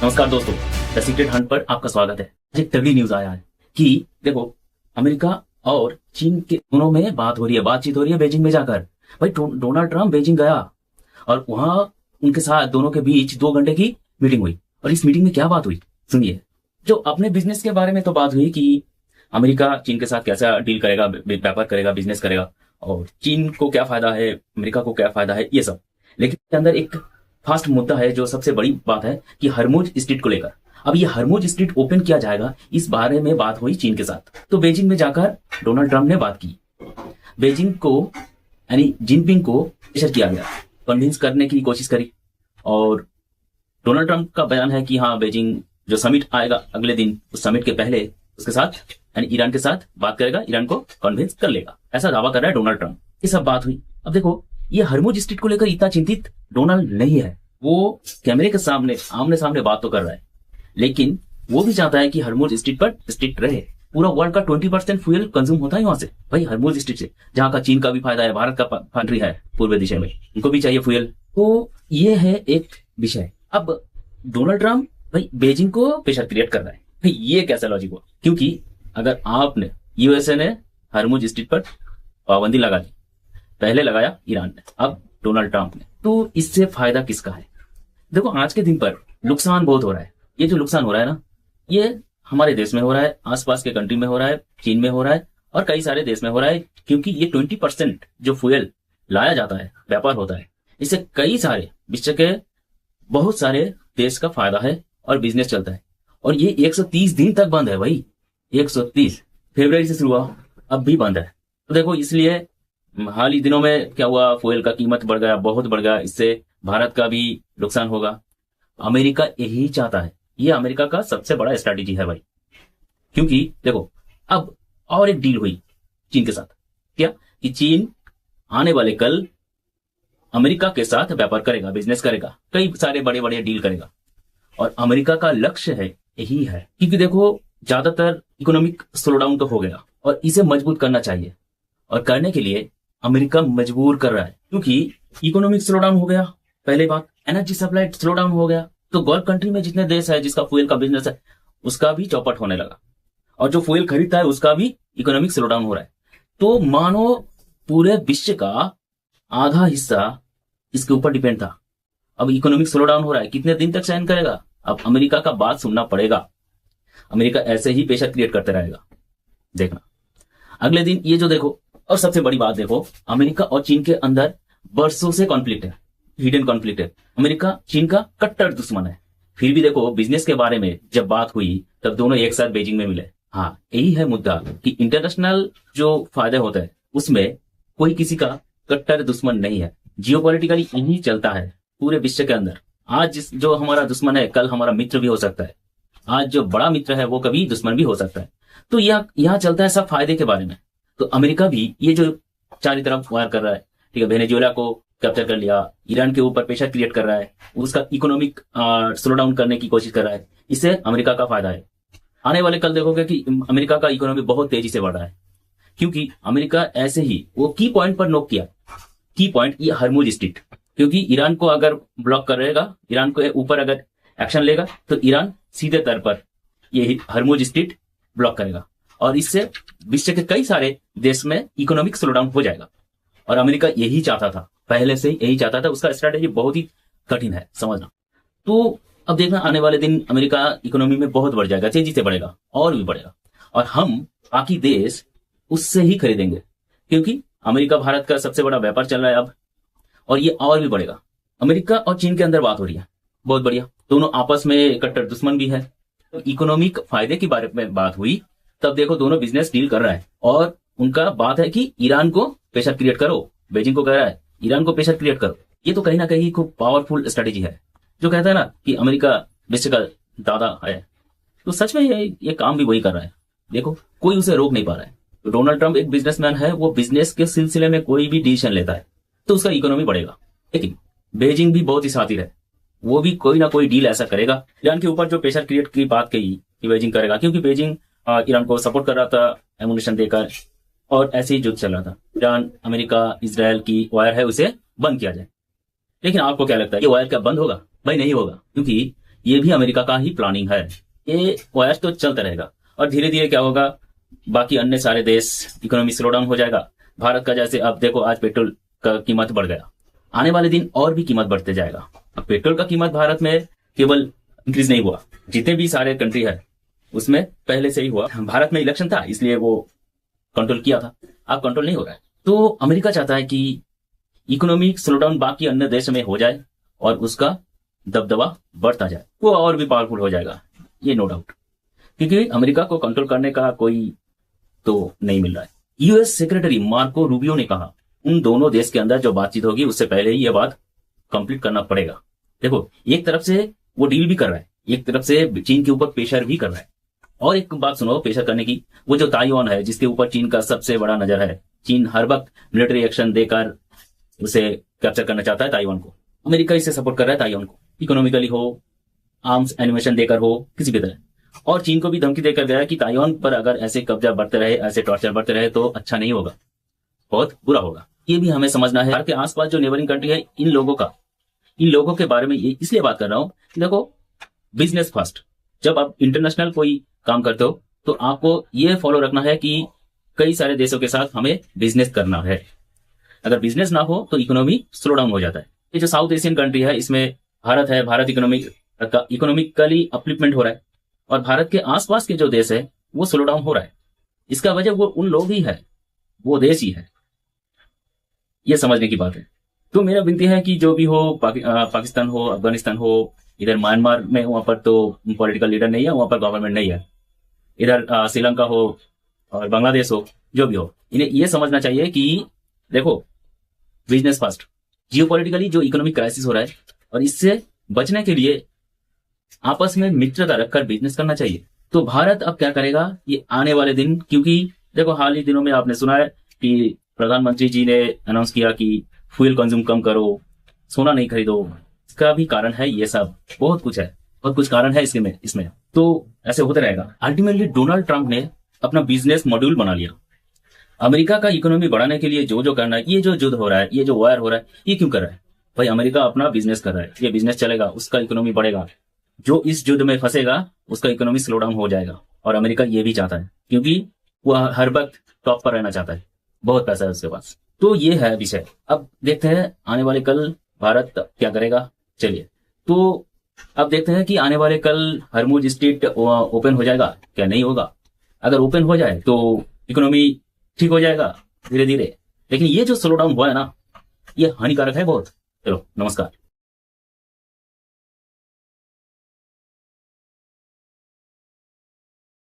नमस्कार दोस्तों, the secret Hunt पर आपका स्वागत है। एक तगड़ी न्यूज आया है कि देखो, अमेरिका और चीन के दोनों में बातचीत हो रही है बीजिंग में जाकर। भाई डोनाल्ड ट्रंप बीजिंग गया और वहां उनके साथ दोनों के बीच 2 घंटे की मीटिंग हुई। और इस मीटिंग में क्या बात हुई सुनिए। जो अपने बिजनेस के बारे में तो बात हुई कि अमेरिका चीन के साथ कैसा डील करेगा, व्यापार करेगा, बिजनेस करेगा, और चीन को क्या फायदा है, अमेरिका को क्या फायदा है, ये सब। लेकिन इसके अंदर एक फास्ट मुद्दा है, जो सबसे बड़ी बात है कि हरमुज स्ट्रीट को लेकर। अब ये हरमुज स्ट्रीट ओपन किया जाएगा, इस बारे में बात हुई चीन के साथ। तो बीजिंग में जाकर डोनाल्ड ट्रंप ने बात की। बीजिंग को यानी जिनपिंग को प्रेशर किया गया, कन्विंस करने की कोशिश करी। और डोनाल्ड ट्रंप का बयान है कि हाँ, बीजिंग जो समिट आएगा अगले दिन, उस समिट के पहले उसके साथ यानी ईरान के साथ बात करेगा, ईरान को कन्विंस कर लेगा, ऐसा दावा कर रहा है डोनाल्ड ट्रंप। ये सब बात हुई। अब देखो, ये हरमुज स्ट्रीट को लेकर इतना चिंतित डोनाल्ड नहीं है। वो कैमरे के सामने आमने सामने बात तो कर रहा है, लेकिन वो भी चाहता है कि हरमुज स्ट्रीट पर स्ट्रिक्ट रहे। पूरा वर्ल्ड का 20% फ्यूल कंज्यूम होता है वहां से, भाई हरमुज स्ट्रीट से, जहां का चीन का भी फायदा है, भारत का कंट्री है पूर्व दिशा में, उनको भी चाहिए फ्यूल। तो ये है एक विषय। अब डोनाल्ड ट्रंप भाई बीजिंग को प्रेशर क्रिएट कर रहा है। भाई ये कैसा लॉजिक हुआ? क्योंकि अगर आपने यूएसए ने हरमुज स्ट्रीट पर पाबंदी लगा दी, पहले लगाया ईरान ने, अब डोनाल्ड ट्रंप ने, तो इससे फायदा किसका है? देखो, आज के दिन पर नुकसान बहुत हो रहा है। ये जो नुकसान हो रहा है ना, ये हमारे देश में हो रहा है, आसपास के कंट्री में हो रहा है, चीन में हो रहा है, और कई सारे देश में हो रहा है। क्योंकि ये 20% जो फ्यूल लाया जाता है, व्यापार होता है, इससे कई सारे विश्व के बहुत सारे देश का फायदा है और बिजनेस चलता है। और ये 130 दिन तक बंद है भाई, 130 फरवरी से शुरू हुआ, अब भी बंद है। तो देखो, इसलिए हाल ही दिनों में क्या हुआ, फ्यूल का कीमत बढ़ गया, बहुत बढ़ गया। इससे भारत का भी नुकसान होगा। अमेरिका यही चाहता है, ये अमेरिका का सबसे बड़ा स्ट्रैटेजी है भाई। क्योंकि देखो, अब और एक डील हुई चीन के साथ। क्या कि चीन आने वाले कल अमेरिका के साथ व्यापार करेगा, बिजनेस करेगा, कई सारे बड़े बड़े डील करेगा। और अमेरिका का लक्ष्य है यही है, क्योंकि देखो, ज्यादातर इकोनॉमिक स्लोडाउन तो हो गया और इसे मजबूत करना चाहिए। और करने के लिए अमेरिका मजबूर कर रहा है, क्योंकि इकोनॉमिक स्लोडाउन हो गया, पहले बात, एनर्जी सप्लाई स्लोडाउन हो गया, तो गल्फ कंट्री में जितने देश है जिसका फ्यूल का बिजनेस है, उसका भी चौपट होने लगा। और जो फ्यूल खरीदता है उसका भी इकोनॉमिक स्लोडाउन हो रहा है। तो मानो पूरे विश्व का आधा हिस्सा इसके ऊपर डिपेंड था। अब इकोनॉमिक स्लोडाउन हो रहा है, कितने दिन तक सहन करेगा? अब अमेरिका का बात सुनना पड़ेगा। अमेरिका ऐसे ही प्रेशर क्रिएट करते रहेगा, देखना अगले दिन। ये जो देखो, और सबसे बड़ी बात देखो, अमेरिका और चीन के अंदर बरसों से कॉन्फ्लिक्ट है, हिडन कॉन्फ्लिक्ट है। अमेरिका चीन का कट्टर दुश्मन है। फिर भी देखो, बिजनेस के बारे में जब बात हुई तब दोनों एक साथ बीजिंग में मिले। हाँ, यही है मुद्दा कि इंटरनेशनल जो फायदे होते हैं उसमें कोई किसी का कट्टर दुश्मन नहीं है। जियोपॉलिटिकली यही चलता है पूरे विश्व के अंदर। आज जो हमारा दुश्मन है कल हमारा मित्र भी हो सकता है। आज जो बड़ा मित्र है वो कभी दुश्मन भी हो सकता है। तो यहाँ चलता है सब फायदे के बारे में। तो अमेरिका भी ये जो चारों तरफ वार कर रहा है, ठीक है, वेनेजुएला को कैप्चर कर लिया, ईरान के ऊपर प्रेशर क्रिएट कर रहा है, उसका इकोनॉमिक स्लो डाउन करने की कोशिश कर रहा है, इससे अमेरिका का फायदा है। आने वाले कल देखोगे कि अमेरिका का इकोनॉमी बहुत तेजी से बढ़ रहा है, क्योंकि अमेरिका ऐसे ही वो की पॉइंट पर नोक किया। की पॉइंट ये हरमुज स्ट्रीट, क्योंकि ईरान को अगर ब्लॉक कर रहेगा, ईरान को ऊपर अगर एक्शन लेगा, तो ईरान सीधे तौर पर ये हरमुज स्ट्रीट ब्लॉक करेगा, और इससे विश्व के कई सारे देश में इकोनॉमिक स्लोडाउन हो जाएगा। और अमेरिका यही चाहता था, पहले से ही यही चाहता था। उसका स्ट्रैटेजी बहुत ही कठिन है समझना। तो अब देखना, आने वाले दिन अमेरिका इकोनॉमी में बहुत बढ़ जाएगा, तेजी से बढ़ेगा और भी बढ़ेगा, और हम बाकी देश उससे ही खरीदेंगे, क्योंकि अमेरिका भारत का सबसे बड़ा व्यापार चल रहा है अब, और ये और भी बढ़ेगा। अमेरिका और चीन के अंदर बात हो रही है, बहुत बढ़िया। दोनों आपस में कट्टर दुश्मन भी है। तो इकोनॉमिक फायदे के बारे में बात हुई, तब देखो दोनों बिजनेस डील कर रहा है, और उनका बात है कि ईरान को प्रेशर क्रिएट करो। बीजिंग को कह रहा है ईरान को प्रेशर क्रिएट करो। ये तो कहीं ना कहीं खूब पावरफुल स्ट्रेटेजी है। जो कहता है ना कि अमेरिका विश्व का दादा है, तो सच में ये काम भी वही कर रहा है। देखो, कोई उसे रोक नहीं पा रहा है। तो डोनाल्ड ट्रंप एक बिजनेसमैन है, वो बिजनेस के सिलसिले में कोई भी डिसीजन लेता है तो उसका इकोनॉमी बढ़ेगा। लेकिन बीजिंग भी बहुत ही शातिर है, वो भी कोई ना कोई डील ऐसा करेगा। ईरान के ऊपर जो प्रेशर क्रिएट की बात कही कि बीजिंग करेगा, क्योंकि बीजिंग ईरान को सपोर्ट कर रहा था एमुनेशन देकर, और ऐसे ही युद्ध चल रहा था। ईरान अमेरिका इजराइल की वायर है, उसे बंद किया जाए। लेकिन आपको क्या लगता है, ये वायर क्या बंद होगा? भाई नहीं होगा, क्योंकि ये भी अमेरिका का ही प्लानिंग है। ये वॉयस तो चलता रहेगा और धीरे धीरे क्या होगा, बाकी अन्य सारे देश इकोनॉमी स्लो डाउन हो जाएगा। भारत का जैसे अब देखो, आज पेट्रोल का कीमत बढ़ गया, आने वाले दिन और भी कीमत बढ़ते जाएगा। अब पेट्रोल का कीमत भारत में केवल इंक्रीज नहीं हुआ, जितने भी सारे कंट्री है उसमें पहले से ही हुआ। भारत में इलेक्शन था इसलिए वो कंट्रोल किया था, अब कंट्रोल नहीं हो रहा है। तो अमेरिका चाहता है कि इकोनॉमिक स्लो डाउन बाकी अन्य देश में हो जाए और उसका दबदबा बढ़ता जाए, वो और भी पावरफुल हो जाएगा, ये नो डाउट, क्योंकि अमेरिका को कंट्रोल करने का कोई तो नहीं मिल रहा है। यूएस सेक्रेटरी मार्को रूबियो ने कहा उन दोनों देश के अंदर जो बातचीत होगी उससे पहले ही यह बात कंप्लीट करना पड़ेगा। देखो, एक तरफ से वो डील भी कर रहा है, एक तरफ से चीन के ऊपर प्रेशर भी कर रहा है। और एक बात सुनो प्रेशर करने की, वो जो ताइवान है जिसके ऊपर चीन का सबसे बड़ा नजर है, चीन हर वक्त मिलिट्री एक्शन देकर उसे कैप्चर करना चाहता है ताइवान को। अमेरिका इसे सपोर्ट कर रहा है ताइवान को, इकोनॉमिकली हो, आर्म्स एनिमेशन देकर हो, किसी भी तरह। और चीन को भी धमकी देकर गया कि ताइवान पर अगर ऐसे कब्जा बढ़ते रहे, ऐसे टॉर्चर बढ़ते रहे तो अच्छा नहीं होगा, बहुत बुरा होगा। ये भी हमें समझना है। भारत के आसपास जो नेबरिंग कंट्री है, इन लोगों के बारे में ये इसलिए बात कर रहा हूं, देखो बिजनेस फर्स्ट। जब आप इंटरनेशनल कोई काम करते हो तो आपको ये फॉलो रखना है कि कई सारे देशों के साथ हमें बिजनेस करना है। अगर बिजनेस ना हो तो इकोनॉमी स्लो डाउन हो जाता है। ये जो साउथ एशियन कंट्री है इसमें भारत है, भारत इकोनॉमिकली अपलिफ्टमेंट हो रहा है और भारत के आसपास के जो देश है वो स्लो डाउन हो रहा है। इसका वजह वो उन लोग ही है, वो देश ही है, ये समझने की बात है। तो मेरा विनती है कि जो भी हो, पाकिस्तान हो, अफगानिस्तान हो, इधर म्यांमार में वहां पर तो पॉलिटिकल लीडर नहीं है, वहां पर गवर्नमेंट नहीं है, इधर श्रीलंका हो और बांग्लादेश हो, जो भी हो, इन्हें ये समझना चाहिए कि देखो बिजनेस फर्स्ट। जियोपॉलिटिकली जो इकोनॉमिक क्राइसिस हो रहा है और इससे बचने के लिए आपस में मित्रता रखकर बिजनेस करना चाहिए। तो भारत अब क्या करेगा ये आने वाले दिन, क्योंकि देखो हाल ही दिनों में आपने सुना है कि प्रधानमंत्री जी ने अनाउंस किया कि फ्यूल कंज्यूम कम करो, सोना नहीं खरीदो। इसका भी कारण है ये सब, बहुत कुछ है, बहुत कुछ कारण है इसमें। तो ऐसे होते रहेगा। अल्टीमेटली डोनाल्ड ट्रंप ने अपना बिजनेस मॉड्यूल बना लिया। अमेरिका का इकोनॉमी बढ़ाने के लिए जो जो करना है, ये जो युद्ध हो रहा है, ये जो वार हो रहा है, ये क्यों कर रहा है भाई? अमेरिका अपना बिजनेस कर रहा है, ये बिजनेस चलेगा, उसका इकोनॉमी बढ़ेगा। जो इस युद्ध में फंसेगा उसका इकोनॉमी स्लो डाउन हो जाएगा। और अमेरिका ये भी चाहता है, क्योंकि वह हर वक्त टॉप पर रहना चाहता है, बहुत पैसा है उसके पास। तो ये है विषय। अब देखते हैं आने वाले कल भारत क्या करेगा। चलिए, तो अब देखते हैं कि आने वाले कल हरमुज स्ट्रेट ओपन हो जाएगा क्या नहीं होगा। अगर ओपन हो जाए तो इकोनॉमी ठीक हो जाएगा धीरे धीरे, लेकिन ये जो स्लो डाउन हुआ है ना, ये हानिकारक है बहुत। चलो, नमस्कार।